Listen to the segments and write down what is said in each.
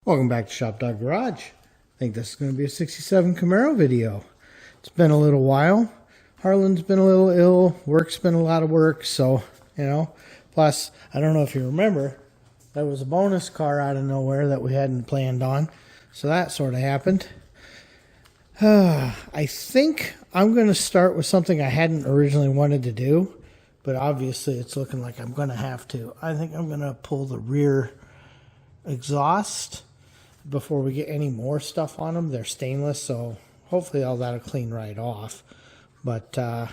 Welcome back to ShopDog-Garage. I think this is going to be a 67 Camaro video. It's been a little while. Harlan's been a little ill. Work's been a lot of work, so, Plus, I don't know if you remember, there was a bonus car out of nowhere that we hadn't planned on. So that sort of happened. I think I'm going to start with something I hadn't originally wanted to do, but obviously it's looking like I'm going to have to. I think I'm going to pull the rear exhaust before we get any more stuff on them. They're stainless, so hopefully all that'll clean right off. But I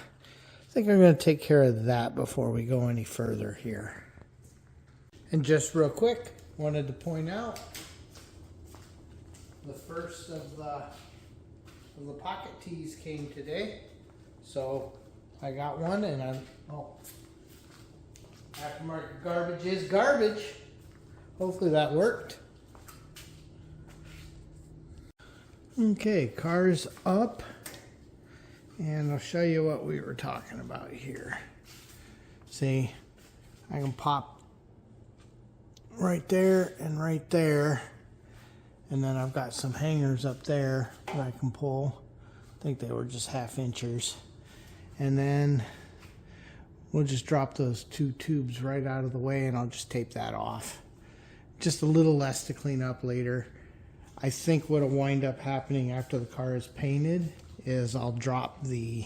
think I'm going to take care of that before we go any further here. And just real quick, wanted to point out the first of the pocket tees came today. So I got one, and aftermarket garbage is garbage. Hopefully that worked. Okay, car's up, and I'll show you what we were talking about here. See, I can pop right there and right there, and then I've got some hangers up there that I can pull. I think they were just 1/2 inches, and then we'll just drop those 2 tubes right out of the way, and I'll just tape that off. Just a little less to clean up later. I think what'll wind up happening after the car is painted is I'll drop the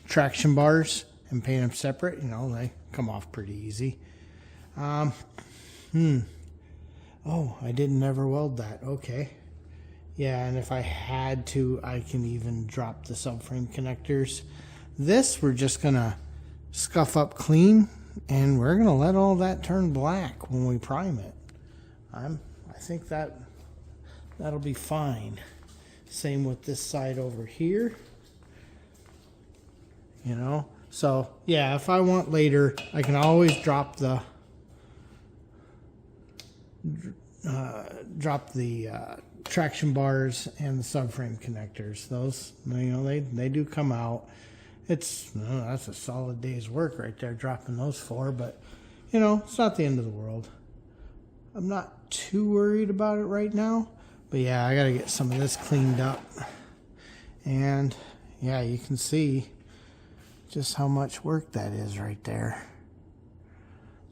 traction bars and paint them separate. They come off pretty easy. Oh, I didn't ever weld that. Okay. Yeah, and if I had to, I can even drop the subframe connectors. This we're just gonna scuff up clean, and we're gonna let all that turn black when we prime it. I think that'll be fine. Same with this side over here. So yeah, if I want later, I can always drop the traction bars and the subframe connectors. Those, they do come out. That's a solid day's work right there, dropping those 4. But it's not the end of the world. I'm not too worried about it right now. But yeah, I gotta get some of this cleaned up. And yeah, you can see just how much work that is right there.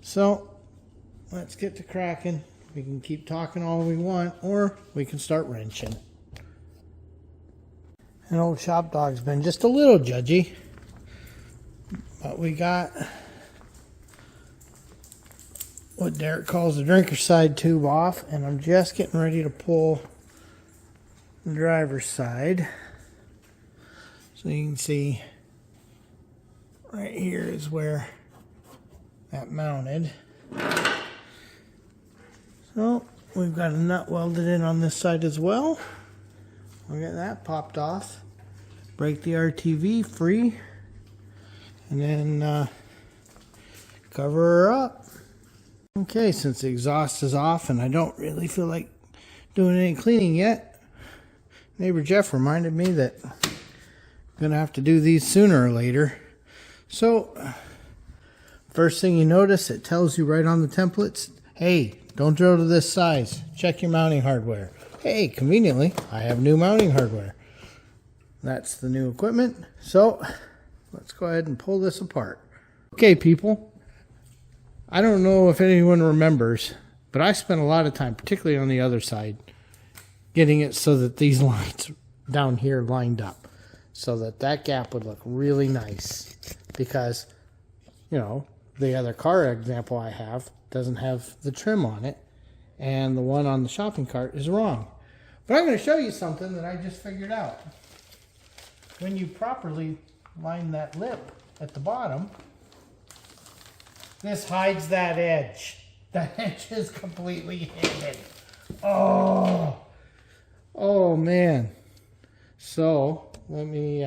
So let's get to cracking. We can keep talking all we want, or we can start wrenching. And old Shop Dog's been just a little judgy. But we got what Derek calls the drinker side tube off, and I'm just getting ready to pull the driver's side. So you can see right here is where that mounted. So we've got a nut welded in on this side as well. We'll get that popped off. Break the RTV free, and then cover her up. Okay, since the exhaust is off and I don't really feel like doing any cleaning yet, neighbor Jeff reminded me that I'm going to have to do these sooner or later. So, first thing you notice, it tells you right on the templates, hey, don't drill to this size. Check your mounting hardware. Hey, conveniently, I have new mounting hardware. That's the new equipment. So, let's go ahead and pull this apart. Okay, people. I don't know if anyone remembers, but I spent a lot of time, particularly on the other side, getting it so that these lines down here lined up, so that gap would look really nice. Because, the other car example I have doesn't have the trim on it, and the one on the shopping cart is wrong. But I'm going to show you something that I just figured out. When you properly line that lip at the bottom, this hides that edge. That edge is completely hidden. Oh man. So let me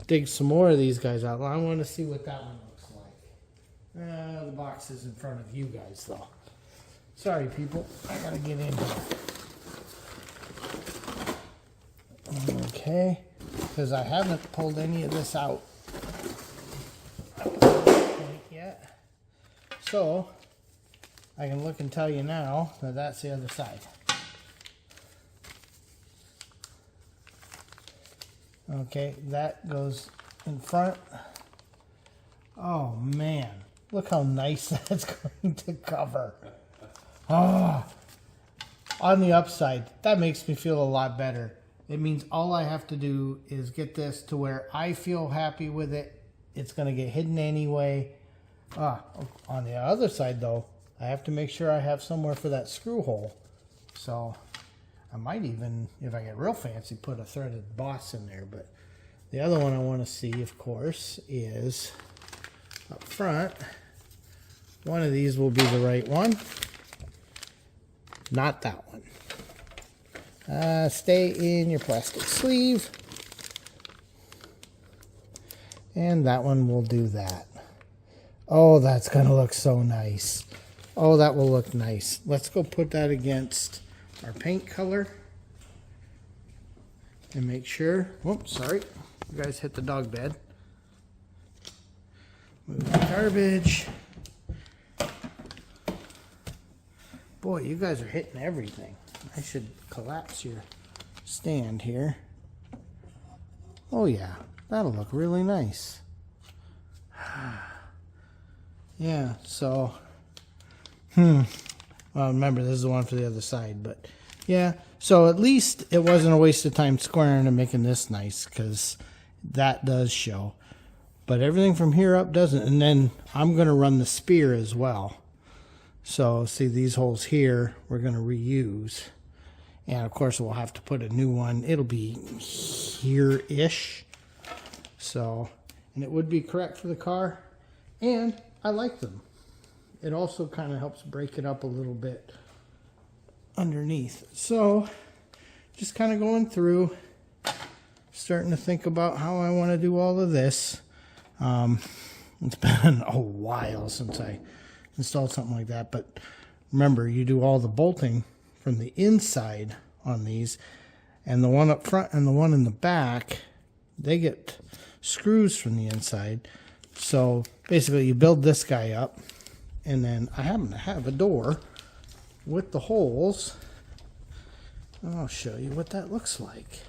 dig some more of these guys out. I want to see what that one looks like. The box is in front of you guys though. Sorry people, I gotta get in here. Okay, because I haven't pulled any of this out yet. So I can look and tell you now that that's the other side. Okay, that goes in front. Oh man, look how nice that's going to cover. Oh, on the upside, that makes me feel a lot better. It means all I have to do is get this to where I feel happy with it. It's going to get hidden anyway. On the other side though, I have to make sure I have somewhere for that screw hole. So I might even, if I get real fancy, put a threaded boss in there. But the other one I want to see, of course, is up front. One of these will be the right one. Not that one. Stay in your plastic sleeve. And that one will do that. Oh, that's going to look so nice. Oh, that will look nice. Let's go put that against our paint color. And make sure. Whoops, sorry. You guys hit the dog bed. Move the garbage. Boy, you guys are hitting everything. I should collapse your stand here. Oh yeah, that'll look really nice. Yeah, so well, remember this is the one for the other side, but yeah, so at least it wasn't a waste of time squaring and making this nice, because that does show. But everything from here up doesn't. And then I'm going to run the spear as well. So see these holes here we're going to reuse. And of course we'll have to put a new one. It'll be here-ish. So, and it would be correct for the car. And I like them. It also kind of helps break it up a little bit underneath. So just kind of going through, starting to think about how I want to do all of this. It's been a while since I installed something like that, but remember, you do all the bolting from the inside on these, and the one up front and the one in the back, they get screws from the inside. So basically you build this guy up, and then I happen to have a door with the holes. I'll show you what that looks like.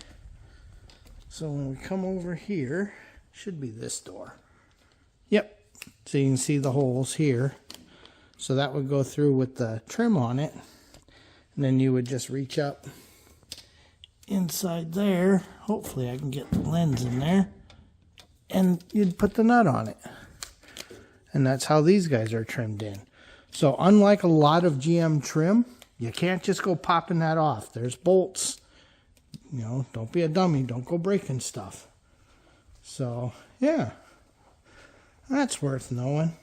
So when we come over here, should be this door. Yep, so you can see the holes here. So that would go through with the trim on it, and then you would just reach up inside there. Hopefully I can get the lens in there, and you'd put the nut on it. And that's how these guys are trimmed in. So unlike a lot of GM trim, you can't just go popping that off. There's bolts. You know, don't be a dummy. Don't go breaking stuff. So yeah, that's worth knowing.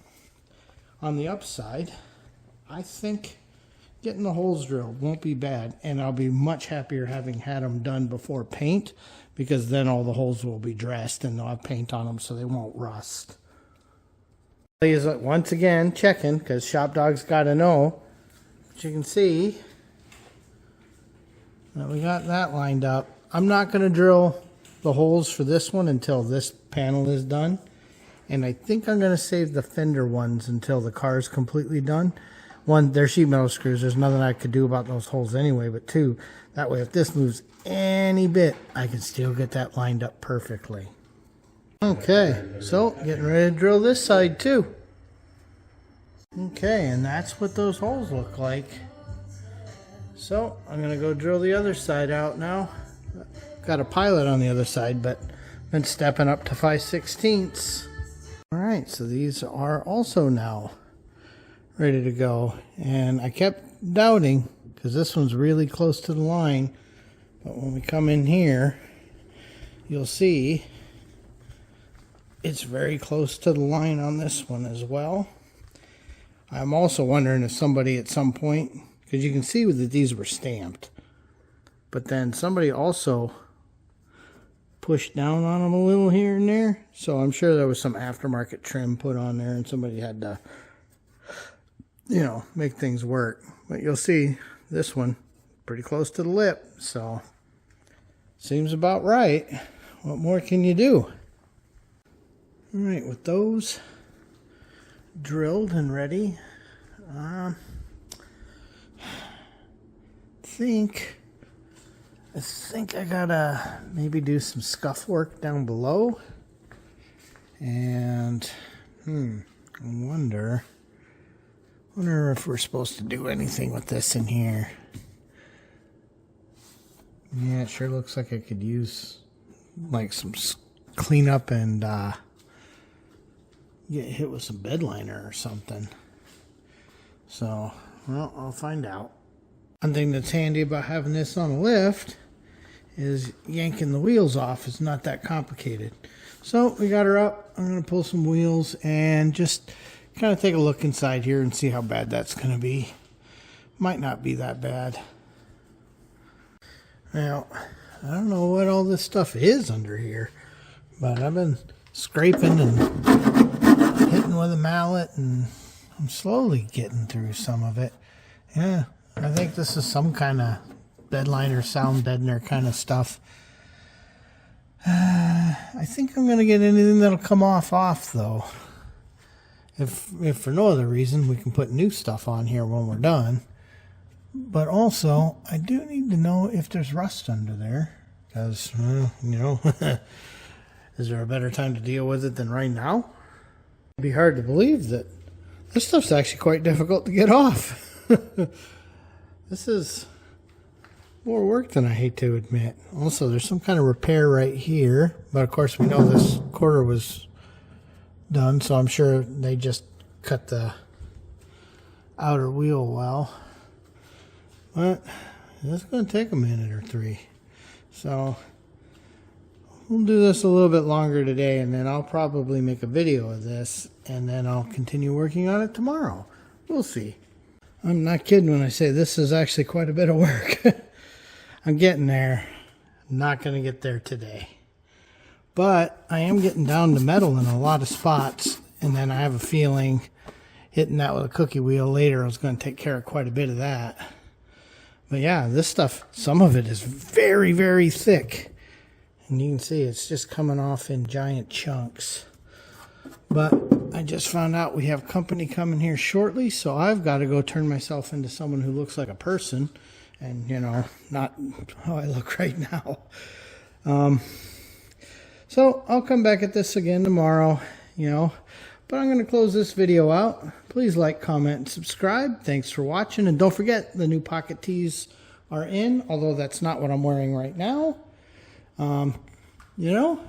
On the upside, I think getting the holes drilled won't be bad, and I'll be much happier having had them done before paint, because then all the holes will be dressed and they'll have paint on them so they won't rust. Please, once again, checking, because ShopDog's got to know. But you can see that we got that lined up. I'm not going to drill the holes for this one until this panel is done. And I think I'm going to save the fender ones until the car is completely done. One, they're sheet metal screws. There's nothing I could do about those holes anyway. But two, that way if this moves any bit, I can still get that lined up perfectly. Okay, so getting ready to drill this side too. Okay, and that's what those holes look like. So I'm going to go drill the other side out now. Got a pilot on the other side, but been stepping up to 5/16. Alright, so these are also now ready to go. And I kept doubting, because this one's really close to the line. But when we come in here, you'll see it's very close to the line on this one as well. I'm also wondering if somebody at some point, because you can see that these were stamped, but then somebody also pushed down on them a little here and there. So I'm sure there was some aftermarket trim put on there and somebody had to, you know, make things work. But you'll see this one pretty close to the lip, so seems about right. What more can you do? All right, with those drilled and ready, I think I think I gotta maybe do some scuff work down below. And, I wonder if we're supposed to do anything with this in here. Yeah, it sure looks like I could use like some cleanup and get hit with some bed liner or something. So, well, I'll find out. One thing that's handy about having this on a lift is yanking the wheels off. It's not that complicated. So we got her up. I'm going to pull some wheels and just kind of take a look inside here and see how bad that's going to be. Might not be that bad. Now, I don't know what all this stuff is under here, but I've been scraping and hitting with a mallet, and I'm slowly getting through some of it. Yeah, I think this is some kind of bed liner, sound deadener kind of stuff. I think I'm going to get anything that'll come off though. If for no other reason, we can put new stuff on here when we're done. But also, I do need to know if there's rust under there. Because, you know, is there a better time to deal with it than right now? It'd be hard to believe that this stuff's actually quite difficult to get off. This is more work than I hate to admit. Also, there's some kind of repair right here. But, of course, we know this quarter was done. So I'm sure they just cut the outer wheel well. But it's going to take a minute or 3. So we'll do this a little bit longer today, and then I'll probably make a video of this, and then I'll continue working on it tomorrow. We'll see. I'm not kidding when I say this is actually quite a bit of work. I'm getting there. I'm not going to get there today. But I am getting down to metal in a lot of spots, and then I have a feeling hitting that with a cookie wheel later is going to take care of quite a bit of that. But yeah, this stuff, some of it is very, very thick. And you can see it's just coming off in giant chunks. But I just found out we have company coming here shortly, so I've got to go turn myself into someone who looks like a person. And, you know, not how I look right now. So I'll come back at this again tomorrow, you know. But I'm going to close this video out. Please like, comment, and subscribe. Thanks for watching. And don't forget, the new pocket tees are in, although that's not what I'm wearing right now. You know,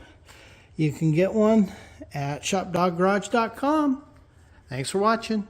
you can get one at ShopDog-Garage.com. Thanks for watching.